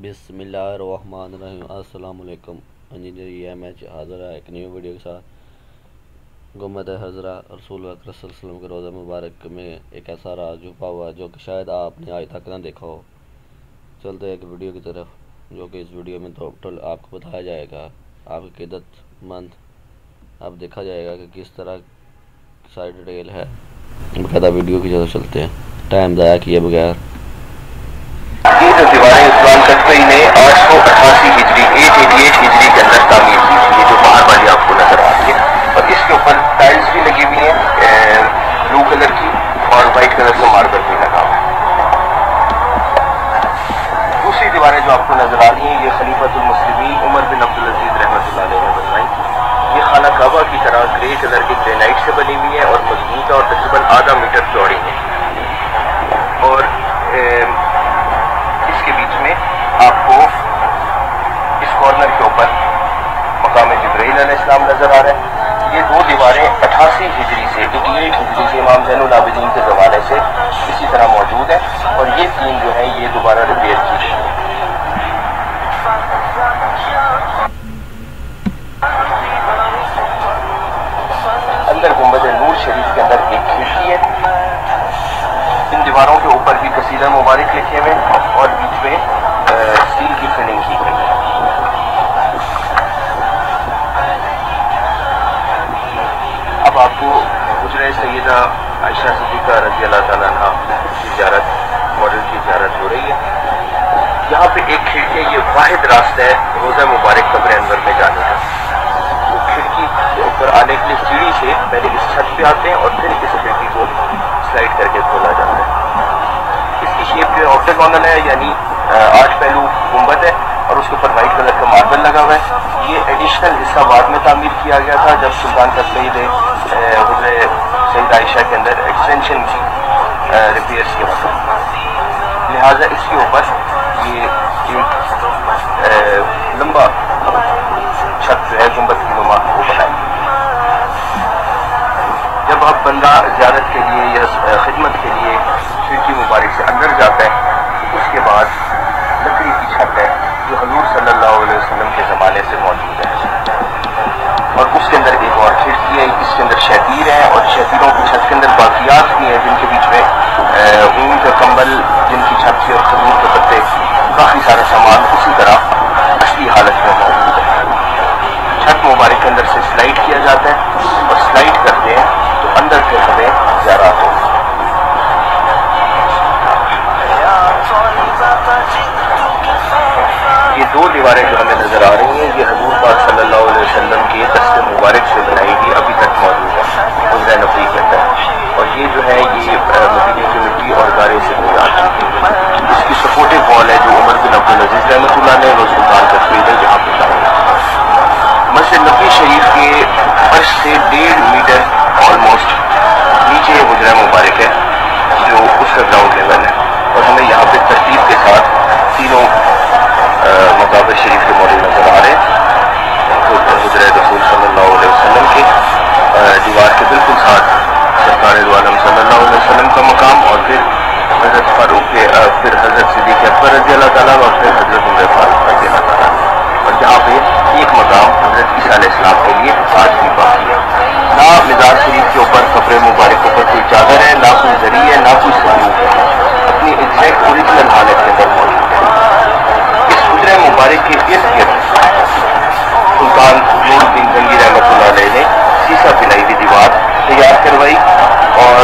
बिस्मिल्लाहिर्रहमानिर्रहीम। अस्सलाम वालेकुम। इंजीनियर ये मैं हाज़िर है एक न्यू वीडियो के साथ। गुम्बद हज़रा रसूल अकरम सल्लल्लाहु अलैहि वसल्लम के रोज़ा मुबारक में एक ऐसा राज छुपा हुआ है जो कि शायद आपने आज तक ना देखा हो। चलते हैं एक वीडियो की तरफ, जो कि इस वीडियो में टोटल आपको बताया जाएगा, आपकी क़िदतमंद अब देखा जाएगा कि किस तरह सारी डिटेल है। बकायदा वीडियो की तरफ चलते हैं, टाइम ज़ाया किए बगैर। ये जो दीवारें इस्लाम कस्बई ने 888 हिजरी 888 हिजरी के अंदर तामीर की थी, ये जो बाहर वाली आपको नजर आ रही है, और इसके ऊपर टाइल्स भी लगी हुई हैं ब्लू कलर की, और वाइट कलर का मार्बल भी लगा हुआ है। दूसरी दीवारें जो आपको नजर आ रही हैं, ये खलीफतुल मुस्लिमीन उमर बिन अब्दुल अजीज रहमतुल्लाह अलैह ने बनवाई थी। ये खाना काबा की तरह ग्रे कलर के ग्रेनाइट से बनी हुई है और मजबूत और तकरीबन आधा मीटर चौड़ी है। और इसके बीच में आपको इस कॉर्नर के ऊपर मकाम जिब्रील अलैहिस्सलाम नजर आ रहा है। ये दो दीवारें 88 हिजरी से 88 हिजरी से इमाम ज़ैनुल आबिदीन के ज़माने से इसी तरह मौजूद है, और ये तीन जो है ये दोबारा रिपेयर की गई है। अंदर गुंबद नूर शरीफ के अंदर एक खिड़की है। इन दीवारों के ऊपर भी कसीदा मुबारक लिखे हुए और बीच में स्टील की फिलिंग की गई है। अब आपको गुजरे सैयदा आयशा सिद्दीक़ा रज़ी अल्लाह तआला अन्हा की ज़ियारत, मॉडल की ज़ियारत हो रही है। यहाँ पे एक खिड़की, ये वाहिद रास्ता है रोज़ा मुबारक कब्र अनवर में जाने का। तो खिड़की के ऊपर आने के लिए सीढ़ी से पहले इस छत पे आते हैं और फिर इस खिड़की को स्लाइड करके खोला जाता है। इसकी शेप जो है ऑक्टागोनल है, यानी 8 पहलू गुंबद है, और उसके ऊपर वाइट कलर का मार्बल लगा हुआ है। ये एडिशनल हिस्सा बाद में तामीर किया गया था जब सुल्तान का सैयदा आयशा के अंदर एक्सटेंशन की रिपेयर्स के वक्त, लिहाजा इसके ऊपर ये एक लंबा छत जो है गुंबद की नुमा वो बनाई। जब आप बंदा ज़ियारत के लिए या खिदमत के लिए खिड़की मुबारक से अंदर जाता है, तो उसके बाद लकड़ी की छत है जो हजूर सल्लल्लाहु अलैहि वसल्लम के ज़माने से मौजूद है, और उसके अंदर एक और खिड़की है, इसके अंदर शतीर है, और शतीरों की छत के अंदर बाकियात भी हैं जिनके बीच में ऊन का कंबल जिनकी छत से, और खजूर के पत्ते, काफ़ी सारा सामान उसी तरह असली हालत में मौजूद है। छत मुबारक के अंदर से स्लाइड किया जाता है, और स्लाइड करते हैं तो अंदर से हमें ज़ियारत होती है। ये दो दीवारें जो हमें नजर आ रही हैं, ये हजूर पाक सल्लल्लाहु अलैहि वसल्लम के दस्ते मुबारक से बनाई हुई अभी तक मौजूद है गुजरा नबी के अंदर। और ये जो है ये मदीने की मिट्टी और गारे से तैयार की गई। इसकी सपोर्टिव वॉल है जो उमर बिन अब्दुल अजीज रहमतुल्लाह ने और सुल्तान तस्वीर है जहाँ पे बनाई। मस्जिद नबी शरीफ के फर्श से 1.5 मीटर ऑलमोस्ट नीचे गुजरा मुबारक है जो उसका ग्राउंड लेवल है, और हमें यहाँ पे तरतीब के साथ तीनों मकाबत शरीफ के मॉडल नजर आ रहे हैं। तो गुजरा रसूल सल्लल्लाहु अलैहि वसल्लम के दीवार के बिल्कुल साथ सरकार दो आलम सल्लल्लाहु अलैहि वसल्लम का मकाम, और फिर हजरत फारूक के, फिर हजरत सिद्दीक़ अकबर रज़ी अल्लाह तआला, और फिर हजरत उमर फारूक रज़ी अल्लाह तआला। और जहाँ पे एक मकाम हजरत ईसा अलैहिस्सलाम के लिए आज भी बाकी है। ना मिज़ार शरीफ के ऊपर कब्र मुबारक के ऊपर कोई चादर है, ना कोई जरी है, ना कोई संदूक है, अपनी एग्जैक्ट ओरिजिनल हालत के अंदर मौजूद है। इस गुजरा मुबारक के इर्द गिर्द सुल्तान नूरुद्दीन जंगी रहमतुल्लाह अलैह ने शीशा पिलाई हुई दीवार तैयार करवाई, और